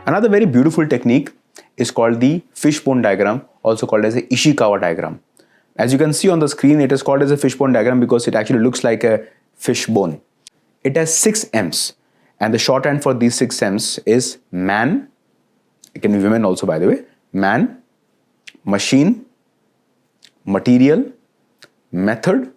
Another very beautiful technique is called the fishbone diagram, also called as the Ishikawa diagram. As you can see on the screen, it is called as a fishbone diagram because it actually looks like a fishbone. It has 6 M's, and the shorthand for these 6 M's is man, it can be women also by the way, man, machine, material, method,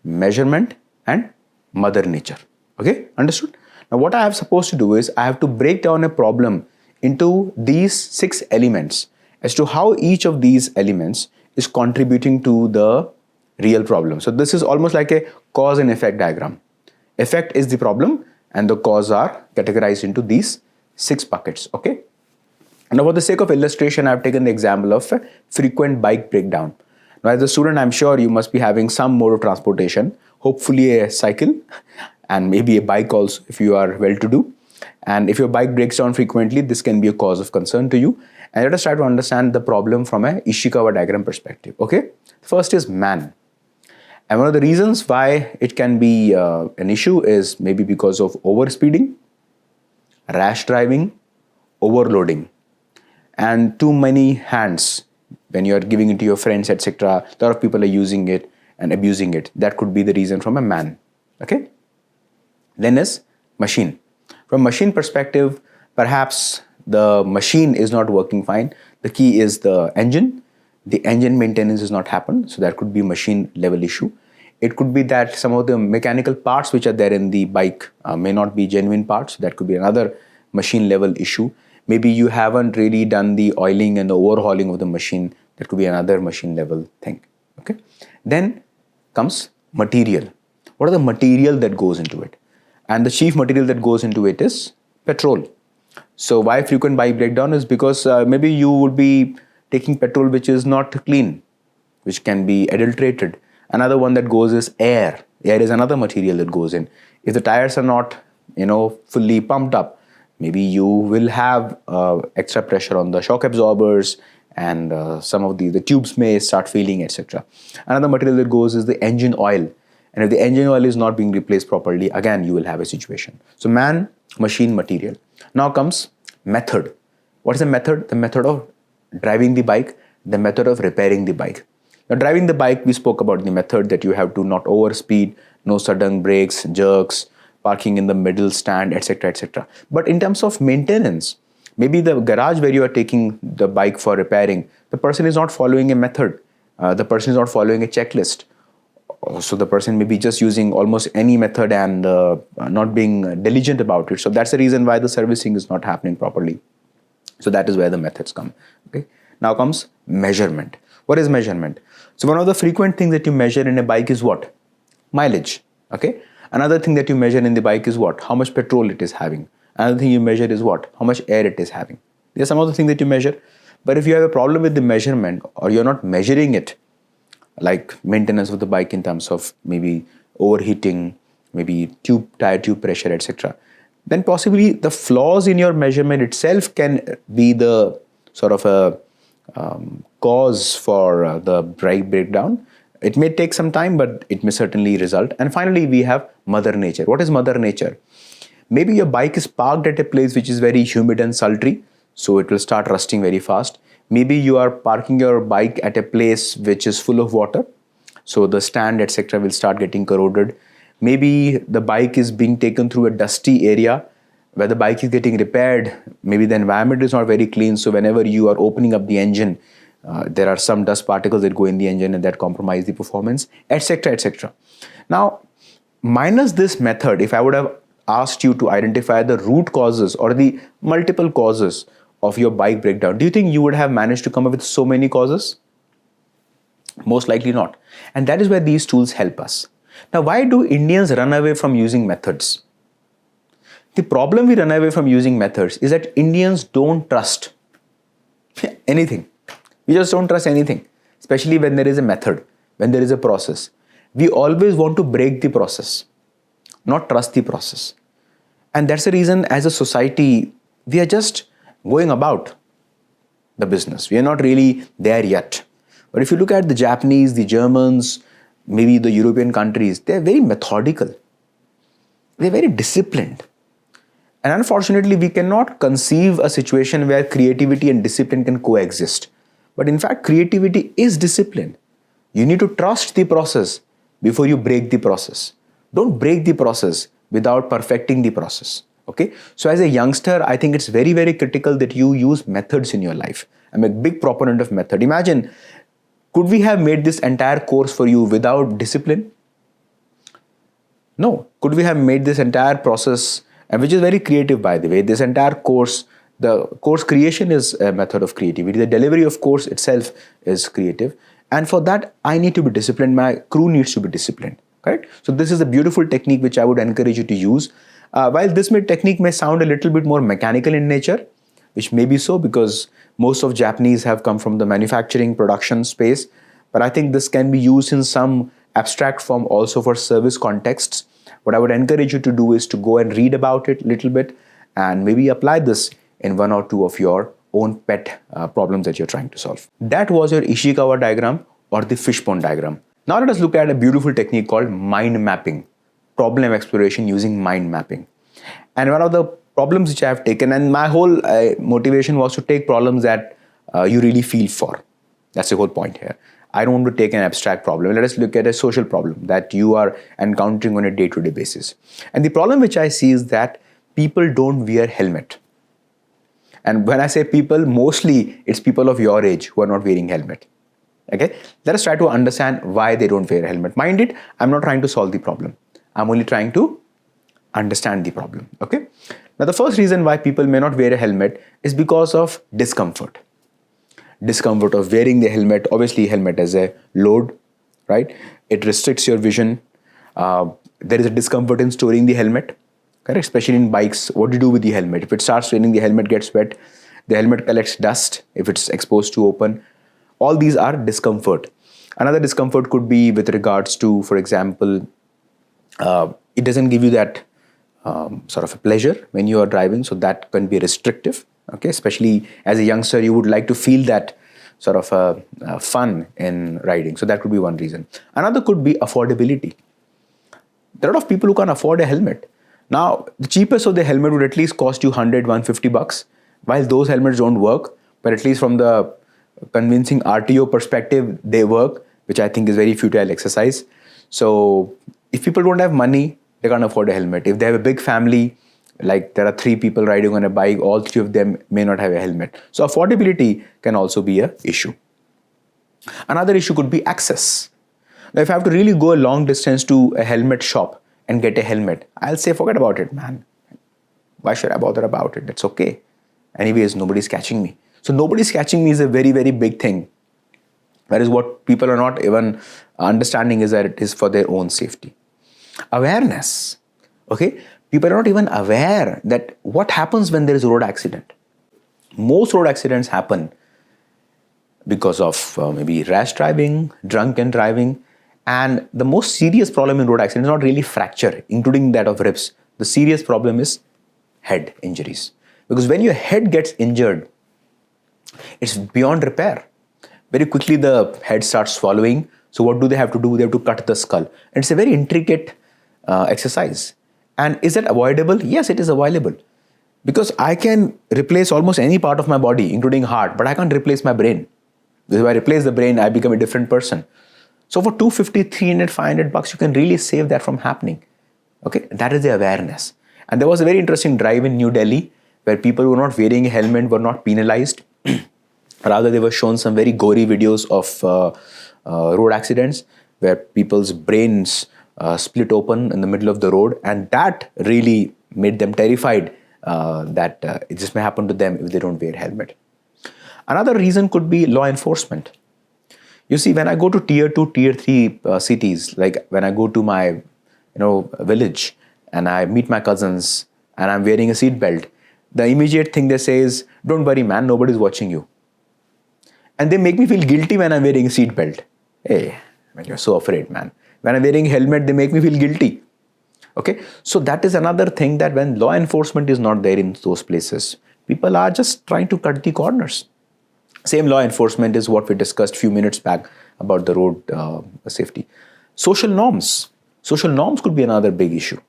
measurement, and mother nature. Okay, understood? Now what I am supposed to do is I have to break down a problem into these 6 elements as to how each of these elements is contributing to the real problem. So this is almost like a cause and effect diagram. Effect is the problem and the cause are categorized into these 6 buckets. Okay. Now for the sake of illustration, I have taken the example of a frequent bike breakdown. Now as a student, I'm sure you must be having some mode of transportation, hopefully a cycle and maybe a bike also if you are well-to-do. And if your bike breaks down frequently, this can be a cause of concern to you. And let us try to understand the problem from a Ishikawa diagram perspective. Okay, first is man. And one of the reasons why it can be an issue is maybe because of overspeeding, rash driving, overloading, and too many hands when you are giving it to your friends, etc. A lot of people are using it and abusing it. That could be the reason from a man. Okay. Then is machine. From machine perspective, perhaps the machine is not working fine. The key is the engine. The engine maintenance has not happened. So that could be machine level issue. It could be that some of the mechanical parts which are there in the bike may not be genuine parts. That could be another machine level issue. Maybe you haven't really done the oiling and the overhauling of the machine. That could be another machine level thing. Okay. Then comes material. What are the material that goes into it? And the chief material that goes into it is petrol. So why frequent bike breakdown is because maybe you would be taking petrol which is not clean, which can be adulterated. Another one that goes is air. Air is another material that goes in. If the tires are not, fully pumped up, maybe you will have extra pressure on the shock absorbers and some of the tubes may start failing, etc. Another material that goes is the engine oil. And if the engine oil is not being replaced properly, again, you will have a situation. So man, machine, material. Now comes method. What is the method? The method of driving the bike, the method of repairing the bike. Now driving the bike, we spoke about the method that you have to not overspeed, no sudden brakes, jerks, parking in the middle stand, etc., etc. But in terms of maintenance, maybe the garage where you are taking the bike for repairing, the person is not following a method. The person is not following a checklist. So the person may be just using almost any method and not being diligent about it. So that's the reason why the servicing is not happening properly. So that is where the methods come. Okay. Now comes measurement. What is measurement? So one of the frequent things that you measure in a bike is what? Mileage. Okay. Another thing that you measure in the bike is what? How much petrol it is having. Another thing you measure is what? How much air it is having. These are some of the things that you measure. But if you have a problem with the measurement or you're not measuring it, like maintenance of the bike in terms of maybe overheating, maybe tire tube pressure, etc., then possibly the flaws in your measurement itself can be the sort of a cause for the bike breakdown. It may take some time, but it may certainly result. And finally, we have Mother Nature. What is Mother Nature? Maybe your bike is parked at a place which is very humid and sultry, so it will start rusting very fast. Maybe you are parking your bike at a place which is full of water, so the stand, etc., will start getting corroded. Maybe the bike is being taken through a dusty area where the bike is getting repaired. Maybe the environment is not very clean, so whenever you are opening up the engine, there are some dust particles that go in the engine and that compromise the performance, etc., etc. Now, minus this method, if I would have asked you to identify the root causes or the multiple causes of your bike breakdown, do you think you would have managed to come up with so many causes? Most likely not. And that is where these tools help us. Now, why do Indians run away from using methods? The problem we run away from using methods is that Indians don't trust anything. We just don't trust anything, especially when there is a method, when there is a process. We always want to break the process, not trust the process. And that's the reason as a society, we are just going about the business. We are not really there yet. But if you look at the Japanese, the Germans, maybe the European countries, they're very methodical. They're very disciplined. And unfortunately, we cannot conceive a situation where creativity and discipline can coexist. But in fact, creativity is discipline. You need to trust the process before you break the process. Don't break the process without perfecting the process. Okay? So as a youngster, I think it's very, very critical that you use methods in your life. I'm a big proponent of method. Imagine, could we have made this entire course for you without discipline? No. Could we have made this entire process, and which is very creative, by the way, this entire course, the course creation is a method of creativity. The delivery of course itself is creative. And for that, I need to be disciplined. My crew needs to be disciplined. Correct? So this is a beautiful technique which I would encourage you to use. While this technique may sound a little bit more mechanical in nature, which may be so because most of Japanese have come from the manufacturing production space, but I think this can be used in some abstract form also for service contexts. What I would encourage you to do is to go and read about it a little bit and maybe apply this in one or two of your own pet problems that you're trying to solve. That was your Ishikawa diagram or the fishbone diagram. Now let us look at a beautiful technique called mind mapping, problem exploration using mind mapping. And one of the problems which I have taken, and my whole motivation was to take problems that you really feel for. That's the whole point here. I don't want to take an abstract problem. Let us look at a social problem that you are encountering on a day-to-day basis. And the problem which I see is that people don't wear helmet. And when I say people, mostly it's people of your age who are not wearing helmet. Okay? Let us try to understand why they don't wear a helmet. Mind it, I'm not trying to solve the problem. I'm only trying to understand the problem. Okay? Now the first reason why people may not wear a helmet is because of discomfort. Discomfort of wearing the helmet. Obviously, helmet has a load, right? It restricts your vision. There is a discomfort in storing the helmet, correct? Especially in bikes. What do you do with the helmet? If it starts raining, the helmet gets wet. The helmet collects dust if it's exposed to open. All these are discomfort. Another discomfort could be with regards to, for example, it doesn't give you that sort of a pleasure when you are driving, so that can be restrictive. Okay, especially as a youngster, you would like to feel that sort of fun in riding. So that could be one reason. Another could be affordability. There are a lot of people who can't afford a helmet. Now, the cheapest of the helmet would at least cost you 100, 150 bucks. While those helmets don't work, but at least from the convincing RTO perspective, they work, which I think is very futile exercise. So if people don't have money, they can't afford a helmet. If they have a big family, like there are 3 people riding on a bike, all 3 of them may not have a helmet. So affordability can also be an issue. Another issue could be access. Now, if I have to really go a long distance to a helmet shop and get a helmet, I'll say, forget about it, man. Why should I bother about it? That's okay. Anyways, nobody's catching me. So nobody's catching me is a very, very big thing. That is what people are not even understanding, is that it is for their own safety. Awareness. Okay. People are not even aware that what happens when there is a road accident. Most road accidents happen because of maybe rash driving, drunken driving, and the most serious problem in road accidents is not really fracture, including that of ribs. The serious problem is head injuries. Because when your head gets injured, it's beyond repair. Very quickly the head starts swallowing. So what do they have to do? They have to cut the skull. And it's a very intricate exercise. And is that avoidable? Yes, it is avoidable. Because I can replace almost any part of my body, including heart, but I can't replace my brain. Because if I replace the brain, I become a different person. So for 250, 300, 500 bucks, you can really save that from happening. Okay, that is the awareness. And there was a very interesting drive in New Delhi where people who were not wearing a helmet were not penalized. Rather, they were shown some very gory videos of road accidents where people's brains split open in the middle of the road, and that really made them terrified that this may happen to them if they don't wear a helmet. Another reason could be law enforcement. You see, when I go to tier 2, tier 3 cities, like when I go to my village and I meet my cousins and I'm wearing a seat belt, the immediate thing they say is, don't worry man, nobody's watching you. And they make me feel guilty when I'm wearing a seat belt. Hey, man, you're so afraid, man. When I'm wearing a helmet, they make me feel guilty. Okay, so that is another thing, that when law enforcement is not there in those places, people are just trying to cut the corners. Same law enforcement is what we discussed a few minutes back about the road safety. Social norms. Social norms could be another big issue.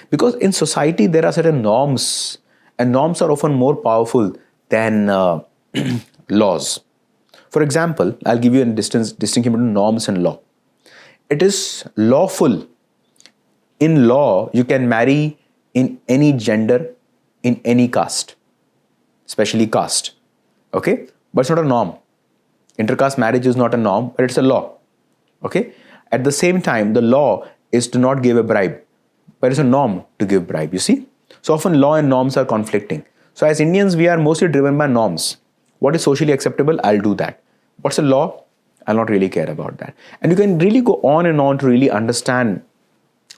Because in society, there are certain norms and norms are often more powerful than laws. For example, I'll give you a distinction between norms and law. It is lawful. In law, you can marry in any gender, in any caste, especially caste. Okay? But it's not a norm. Intercaste marriage is not a norm, but it's a law. Okay? At the same time, the law is to not give a bribe, but it's a norm to give bribe, you see? So often law and norms are conflicting. So as Indians, we are mostly driven by norms. What is socially acceptable? I'll do that. What's a law? I'll not really care about that. And you can really go on and on to really understand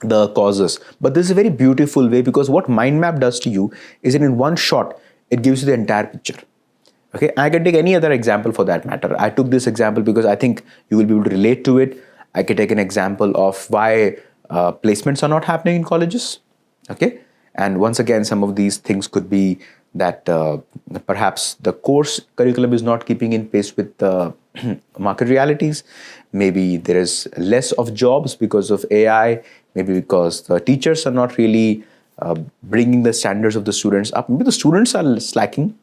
the causes. But this is a very beautiful way, because what mind map does to you is that in one shot, it gives you the entire picture. Okay, I can take any other example for that matter. I took this example because I think you will be able to relate to it. I can take an example of why placements are not happening in colleges. Okay, and once again, some of these things could be that perhaps the course curriculum is not keeping in pace with the market realities. Maybe there is less of jobs because of AI. Maybe because the teachers are not really bringing the standards of the students up. Maybe the students are slacking.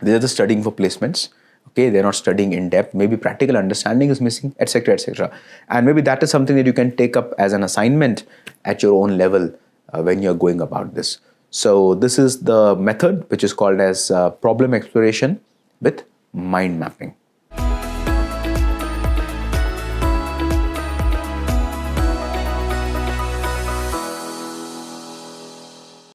They're just studying for placements. Okay, they're not studying in depth. Maybe practical understanding is missing, etc., etc. And maybe that is something that you can take up as an assignment at your own level when you're going about this. So this is the method which is called as problem exploration with mind mapping.